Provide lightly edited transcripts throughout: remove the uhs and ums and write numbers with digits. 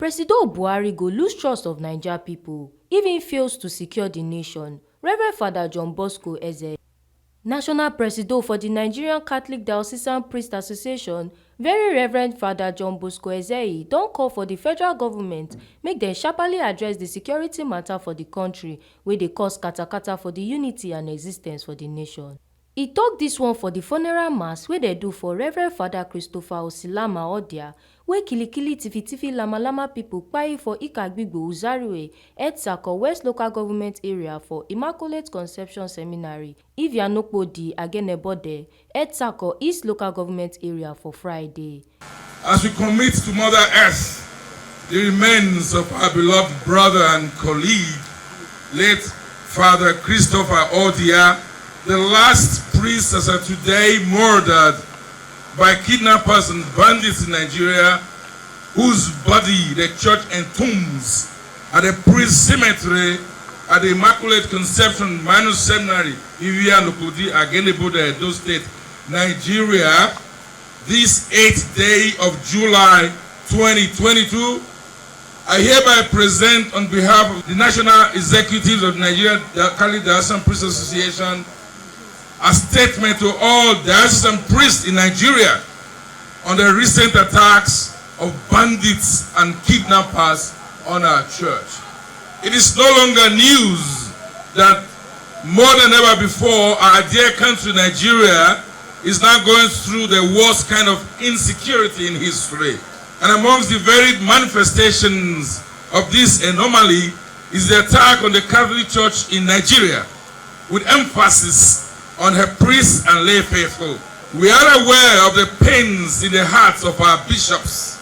Presido Buhari go lose trust of Naija people if he fails to secure the nation. Reverend Father JohnBosco Ezehi, National Presido for the Nigerian Catholic Diocesan Priest Association, Very Reverend Father JohnBosco Ezehi don call for the federal government make dem sharply address the security matter for the country wey dey cause katakata for the unity and existence for the nation. He tok dis one for the funeral mass wey dem do for Reverend Father Christopher Osilama Odia wey kilikili tifitifi lamalama pipo kpai for Ikagbigbo Uzariwe, Edsako West Local Government Area for Immaculate Conception Seminary, Ivianokpodi Agenebode, Edsako East Local Government Area for Friday. As we commit to Mother Earth the remains of our beloved brother and colleague, late Father Christopher Odia, the last priest as of today murdered by kidnappers and bandits in Nigeria, whose body the church entombs at the priest cemetery at the Immaculate Conception Minor Seminary, Ivianokpodi Agenebode, Edo State, Nigeria, this 8th day of July 2022, I hereby present on behalf of the National Executives of Nigeria Catholic Diocesan Priest Association a statement to all diocesan priests in Nigeria on the recent attacks of bandits and kidnappers on our church. It is no longer news that more than ever before, our dear country Nigeria is now going through the worst kind of insecurity in history. And amongst the varied manifestations of this anomaly is the attack on the Catholic Church in Nigeria, with emphasis on her priests and lay faithful. We are aware of the pains in the hearts of our bishops,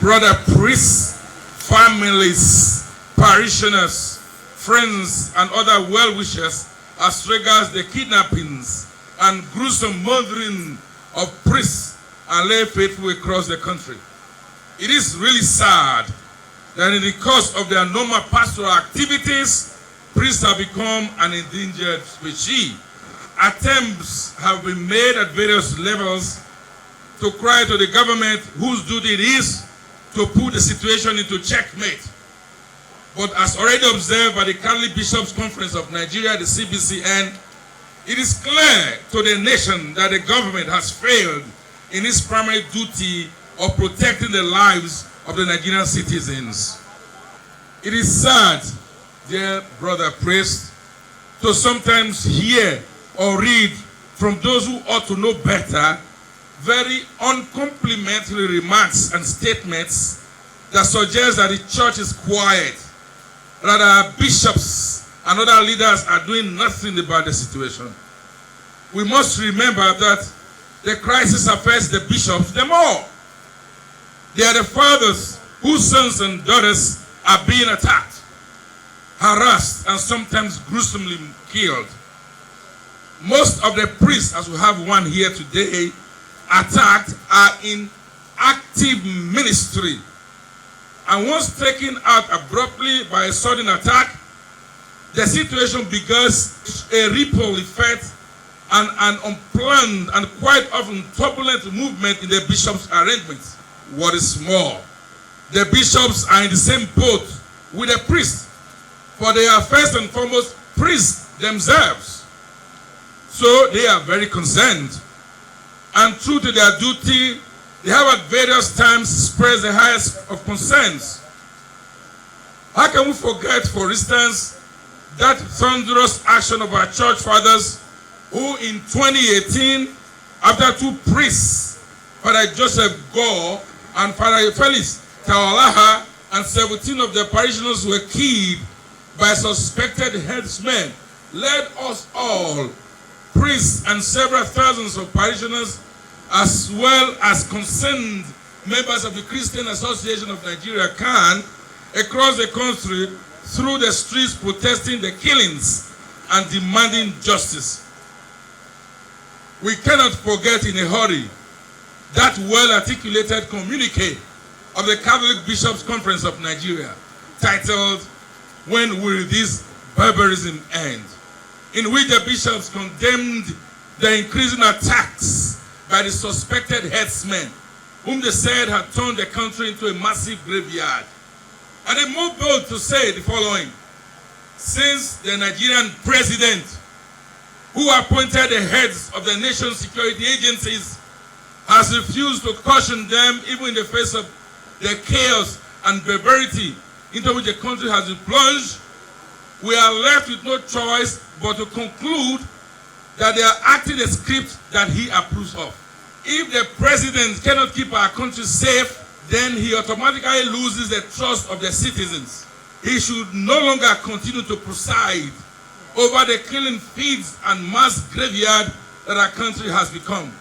brother priests, families, parishioners, friends, and other well-wishers as regards the kidnappings and gruesome murdering of priests and lay faithful across the country. It is really sad that in the course of their normal pastoral activities, priests have become an endangered species. Attempts have been made at various levels to cry to the government whose duty it is to put the situation into checkmate. But as already observed by the Catholic Bishops' Conference of Nigeria, the CBCN, it is clear to the nation that the government has failed in its primary duty of protecting the lives of the Nigerian citizens. It is sad, dear brother priest, to sometimes hear or read from those who ought to know better very uncomplimentary remarks and statements that suggest that the church is quiet, that our bishops and other leaders are doing nothing about the situation. We must remember that the crisis affects the bishops them all. They are the fathers whose sons and daughters are being attacked, harassed, and sometimes gruesomely killed. Most of the priests, as we have one here today, attacked are in active ministry. And once taken out abruptly by a sudden attack, the situation begins a ripple effect and an unplanned and quite often turbulent movement in the bishops' arrangements. What is more, the bishops are in the same boat with the priests, for they are first and foremost priests themselves. So they are very concerned, and true to their duty, they have at various times expressed the highest of concerns. How can we forget, for instance, that thunderous action of our church fathers who in 2018, after two priests, Father Joseph Gore and Father Felix Tawalaha, and 17 of their parishioners were killed by suspected headsmen, led us all, priests and several thousands of parishioners, as well as concerned members of the Christian Association of Nigeria, CAN, across the country through the streets protesting the killings and demanding justice. We cannot forget in a hurry that well-articulated communique of the Catholic Bishops' Conference of Nigeria, titled, "When Will This Barbarism End?", in which the bishops condemned the increasing attacks by the suspected headsmen, whom they said had turned the country into a massive graveyard. And they moved bold to say the following: since the Nigerian president, who appointed the heads of the nation's security agencies, has refused to caution them even in the face of the chaos and barbarity into which the country has been plunged, we are left with no choice but to conclude that they are acting a script that he approves of. If the president cannot keep our country safe, then he automatically loses the trust of the citizens. He should no longer continue to preside over the killing fields and mass graveyard that our country has become.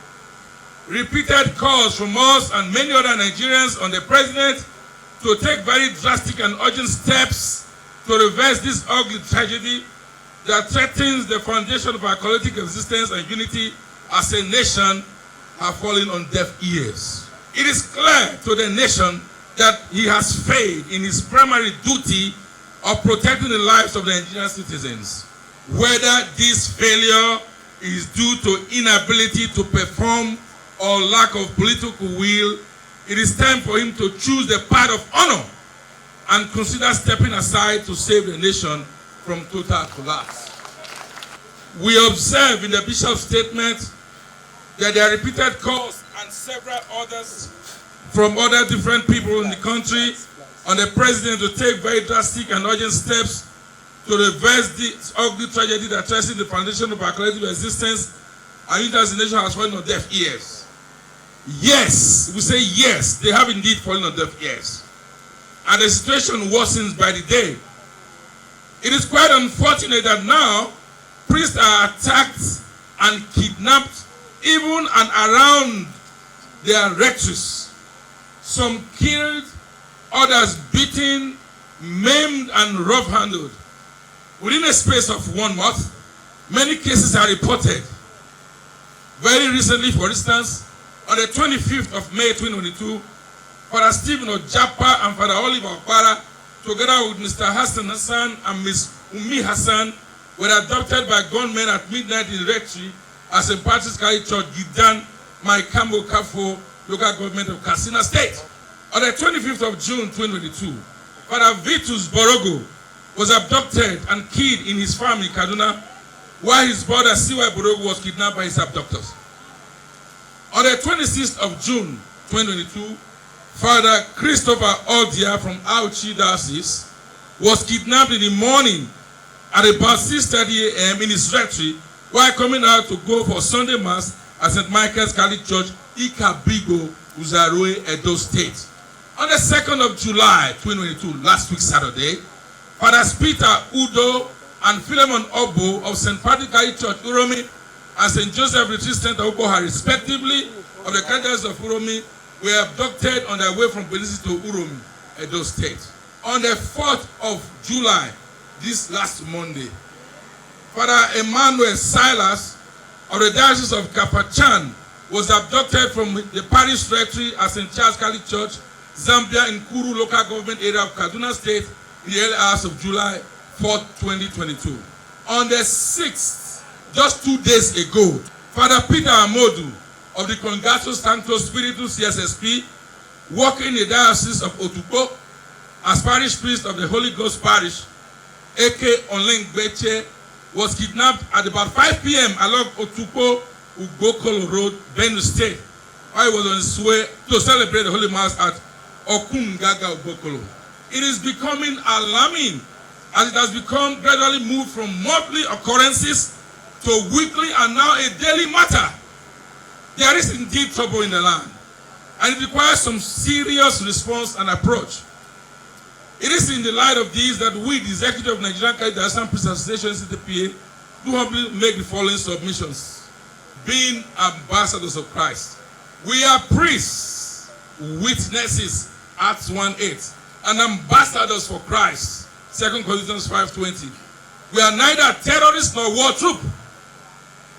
Repeated calls from us and many other Nigerians on the president to take very drastic and urgent steps to reverse this ugly tragedy that threatens the foundation of our collective existence and unity as a nation have fallen on deaf ears. It is clear to the nation that he has failed in his primary duty of protecting the lives of the Nigerian citizens. Whether this failure is due to inability to perform or lack of political will, it is time for him to choose the path of honor and consider stepping aside to save the nation from total collapse. We observe in the bishop's statement that there are repeated calls and several others from other different people in the country on the president to take very drastic and urgent steps to reverse this ugly tragedy that threatens the foundation of our collective existence and unity as a nation has fallen on deaf ears. Yes, we say yes, they have indeed fallen on deaf ears. And the situation worsens by the day. It is quite unfortunate that now priests are attacked and kidnapped even and around their rectories. Some killed, others beaten, maimed, and rough-handled. Within a space of 1 month, many cases are reported. Very recently, for instance, on the 25th of May 2022, Father Stephen Ojapa and Father Oliver Okpara, together with Mr. Hassan Hassan and Ms. Umi Hassan, were abducted by gunmen at midnight in the rectory at St. Patrick's Catholic Church, Gidan, Maikambo Kafo, local government of Katsina State. On the 25th of June 2022, Father Vitus Borogo was abducted and killed in his farm in Kaduna, while his brother C.Y. Borogo was kidnapped by his abductors. On the 26th of June 2022, Father Christopher Oldia from Auchi Diocese was kidnapped in the morning at about 6:30 a.m. in his rectory while coming out to go for Sunday Mass at St. Michael's Catholic Church, Ikabigo, Uzaroe, Edo State. On the 2nd of July 2022, last week Saturday, Fathers Peter Udo and Philemon Obo of St. Patrick's Catholic Church, Uromi, and St. Joseph Retreat Center, Oboha, respectively, of the Cathedrals of Uromi, were abducted on their way from Benin to Uromi, Edo State. On the 4th of July, this last Monday, Father Emmanuel Silas of the Diocese of Kapachan was abducted from the parish rectory at St. Charles Catholic Church, Zambia, in Kuru local government area of Kaduna State in the early hours of July 4, 2022. On the 6th, just 2 days ago, Father Peter Amodu of the Congregatus Sanctus Spiritus CSSP, working in the Diocese of Otukpo as parish priest of the Holy Ghost Parish, A.K. Onlengbeche, was kidnapped at about 5 p.m. along Otukpo Ugokolo Road, Benue State, while he was on his way to celebrate the Holy Mass at Okungaga Ugokolo. It is becoming alarming as it has become gradually moved from monthly occurrences to weekly and now a daily matter. There is indeed trouble in the land, and it requires some serious response and approach. It is in the light of these that we, the Executive of Nigerian Catholic Diocese Priest Association, CTPA, do humbly make the following submissions. Being ambassadors of Christ, we are priests, witnesses, Acts 1:8, and ambassadors for Christ, 2 Corinthians 5:20. We are neither terrorists nor war troop.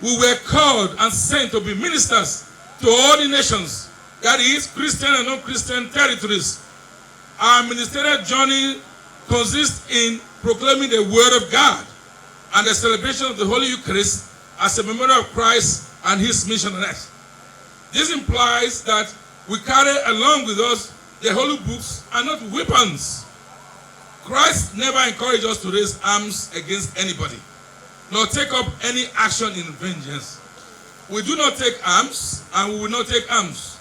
We were called and sent to be ministers to all the nations, that is, Christian and non-Christian territories. Our ministerial journey consists in proclaiming the word of God and the celebration of the Holy Eucharist as a memorial of Christ and his mission on earth. This implies that we carry along with us the holy books and not weapons. Christ never encouraged us to raise arms against anybody, nor take up any action in vengeance. We do not take arms, and we will not take arms.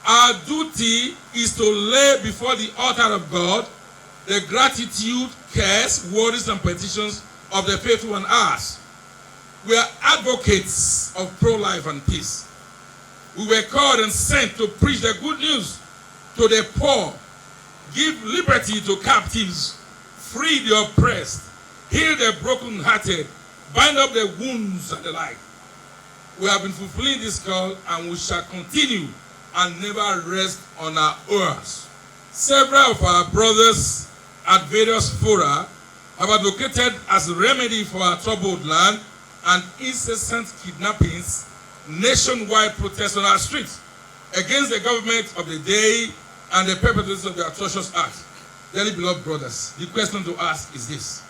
Our duty is to lay before the altar of God the gratitude, cares, worries, and petitions of the faithful and ours. We are advocates of pro-life and peace. We were called and sent to preach the good news to the poor, give liberty to captives, free the oppressed, heal the brokenhearted, bind up the wounds and the like. We have been fulfilling this call, and we shall continue and never rest on our oars. Several of our brothers at various fora have advocated as a remedy for our troubled land and incessant kidnappings, nationwide protests on our streets against the government of the day and the perpetrators of the atrocious act. Dearly beloved brothers, the question to ask is this: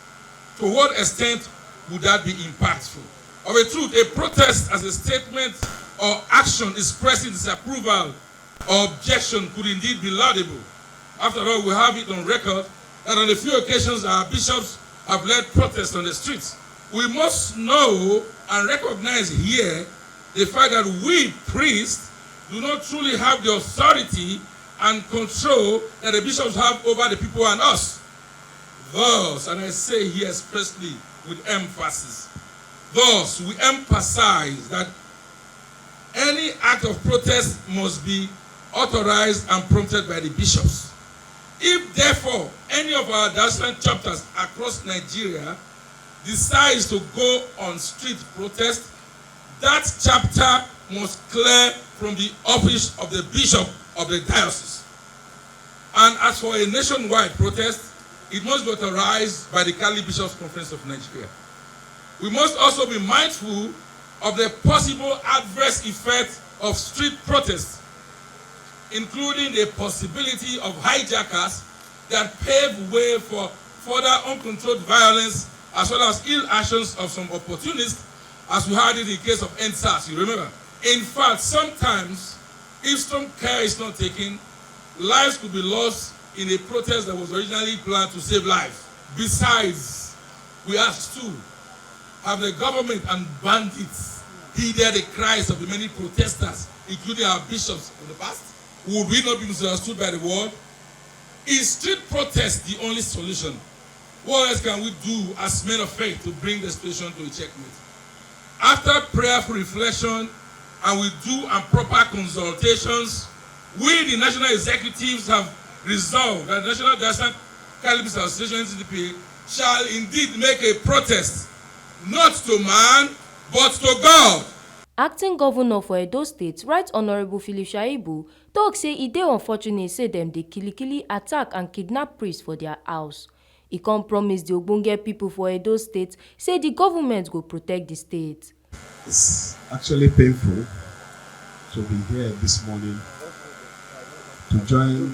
to what extent would that be impactful? Of a truth, a protest as a statement or action expressing disapproval or objection could indeed be laudable. After all, we have it on record that on a few occasions our bishops have led protests on the streets. We must know and recognize here the fact that we priests do not truly have the authority and control that the bishops have over the people and us. Thus, and I say here expressly with emphasis, thus we emphasize that any act of protest must be authorized and prompted by the bishops. If therefore any of our diocesan chapters across Nigeria decides to go on street protest, that chapter must clear from the office of the bishop of the diocese. And as for a nationwide protest, it must be authorized by the Catholic Bishops' Conference of Nigeria. We must also be mindful of the possible adverse effects of street protests, including the possibility of hijackers that pave way for further uncontrolled violence, as well as ill actions of some opportunists, as we had in the case of NSAS, you remember. In fact, sometimes, if some care is not taken, lives could be lost in a protest that was originally planned to save lives. Besides, we ask too, have the government and bandits heeded the cries of the many protesters, including our bishops in the past? Would we not be misunderstood by the world? Is street protest the only solution? What else can we do as men of faith to bring the situation to a checkmate? After prayerful reflection and with due and proper consultations, we, the national executives, have resolved that the National Diocesan Catholic Association (NCDP) shall indeed make a protest, not to man, but to God. Acting governor for Edo State, Right Honourable Philip Shaibu, tok say e dey unfortunate say dem dey kilikili attack and kidnap priests for their house. E come promise the ogbonge people for Edo State say the government go protect the state. It's actually painful to be here this morning to join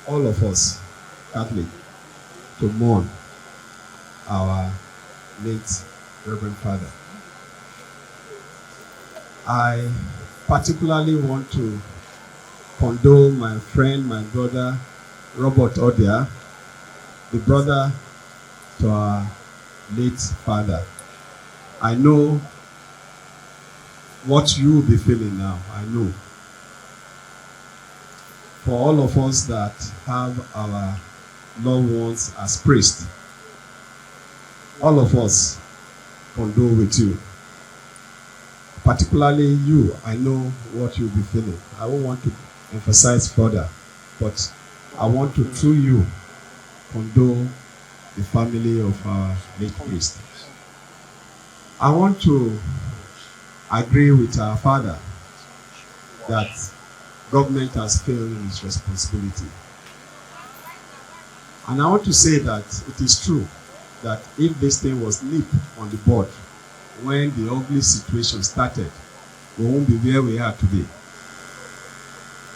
all of us Catholic to mourn our late Reverend Father. I particularly want to condole my friend, my brother, Robert Odia, the brother to our late father. I know what you will be feeling now, I know. For all of us that have our loved ones as priests, all of us condole with you. Particularly you, I know what you'll be feeling. I won't want to emphasize further, but I want to, through you, condole the family of our late priest. I want to agree with our father that government has failed in its responsibility. And I want to say that it is true that if this thing was nipped on the bud when the ugly situation started, we won't be where we are today.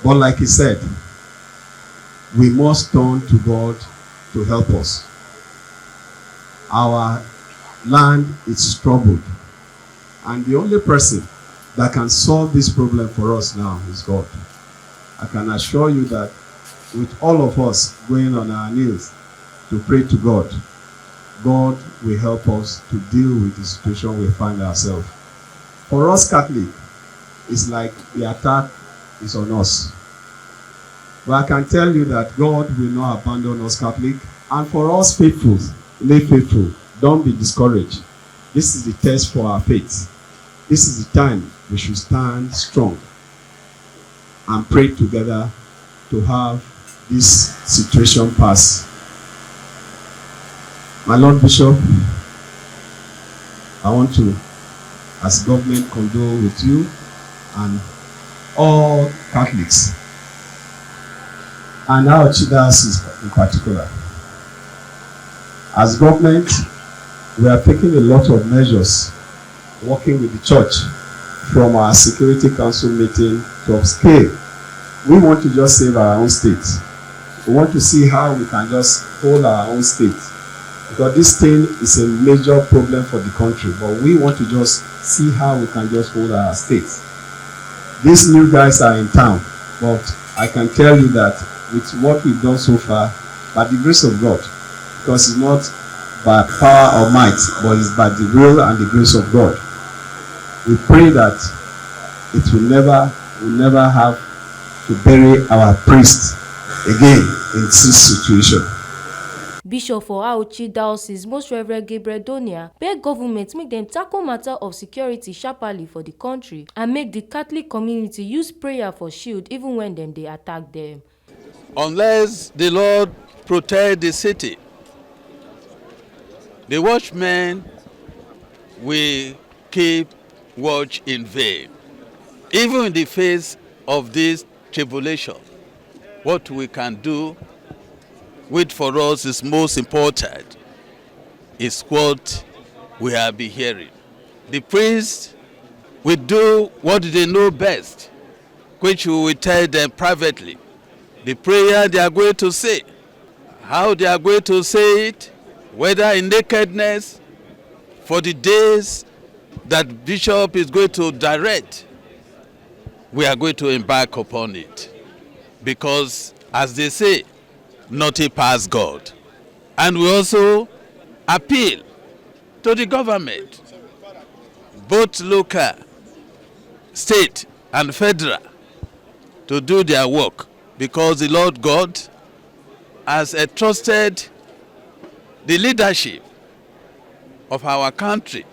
But like he said, we must turn to God to help us. Our land is troubled, and the only person that can solve this problem for us now is God. I can assure you that with all of us going on our knees to pray to God. God will help us to deal with the situation we find ourselves. For us Catholic, it's like the attack is on us. But I can tell you that God will not abandon us Catholic. And for us faithful, lay faithful, don't be discouraged. This is the test for our faith. This is the time we should stand strong and pray together to have this situation pass. My Lord Bishop, I want to, as government, condole with you and all Catholics, and our archdiocese in particular. As government, we are taking a lot of measures, working with the church, from our Security Council meeting to upscale. We want to just save our own state. We want to see how we can just hold our own state. Because this thing is a major problem for the country, but we want to just see how we can just hold our state. These new guys are in town, but I can tell you that with what we've done so far, by the grace of God, because it's not by power or might, but it's by the will and the grace of God. We pray that it will never have to bury our priest again in this situation. Bishop for Auchi Diocese, Most Reverend Gabriel Donia, beg government make them tackle matter of security sharply for the country and make the Catholic community use prayer for shield even when they attack them. Unless the Lord protect the city, the watchmen will keep watch in vain. Even in the face of this tribulation, what we can do, which for us is most important, is what we have been hearing. The priests will do what they know best, which we will tell them privately. The prayer they are going to say, how they are going to say it, whether in nakedness, for the days that Bishop is going to direct, we are going to embark upon it. Because, as they say, nothing past God. And we also appeal to the government, both local, state, and federal, to do their work, because the Lord God has entrusted the leadership of our country,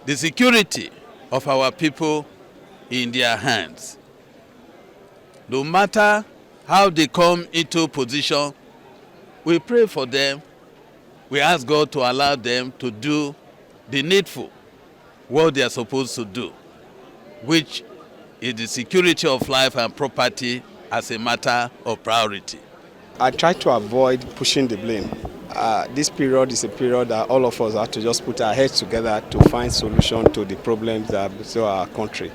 the security of our people in their hands. No matter how they come into position, we pray for them. We ask God to allow them to do the needful, what they are supposed to do, which is the security of life and property as a matter of priority. I try to avoid pushing the blame. This period is a period that all of us have to just put our heads together to find solution to the problems that beset our country.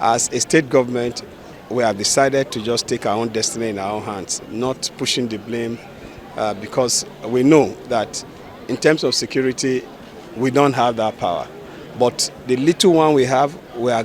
As a state government, we have decided to just take our own destiny in our own hands, not pushing the blame, because we know that in terms of security, we don't have that power. But the little one we have, we are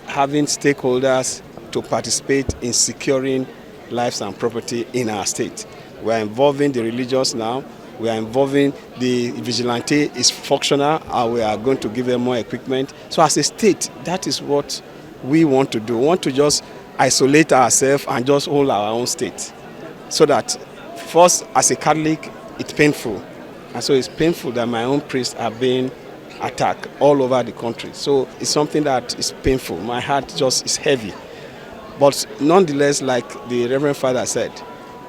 having stakeholders to participate in securing lives and property in our state. We are involving the religious now. We are involving the vigilante is functional, and we are going to give them more equipment. So as a state, that is what we want to do. We want to just isolate ourselves and just hold our own state. So that first, as a Catholic, it's painful. And so it's painful that my own priests are being attacked all over the country. So it's something that is painful. My heart just is heavy. But nonetheless, like the Reverend Father said,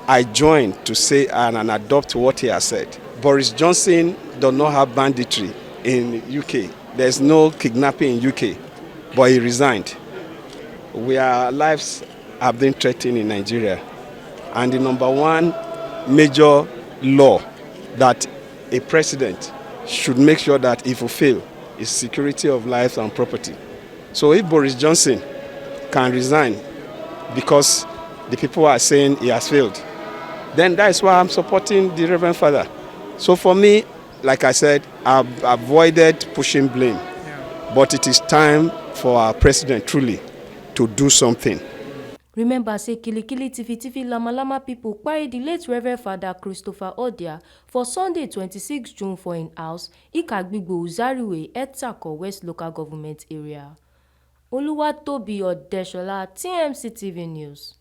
I join to say and adopt what he has said. Boris Johnson does not have banditry in UK. There's no kidnapping in UK, but he resigned. Our lives have been threatened in Nigeria. And the number one major law that a president should make sure that he fulfill is security of life and property. So if Boris Johnson can resign because the people are saying he has failed, then that is why I'm supporting the Reverend Father. So for me, like I said, I've avoided pushing blame. But it is time for our president truly to do something. Remember say kilikili tifi lama people kpai the late Reverend Father Christopher Odia for Sunday 26 June for im house, Ikagbigbo Uzariwe, Etsako West Local Government Area. Oluwatobi Odeshola, TMC TV News.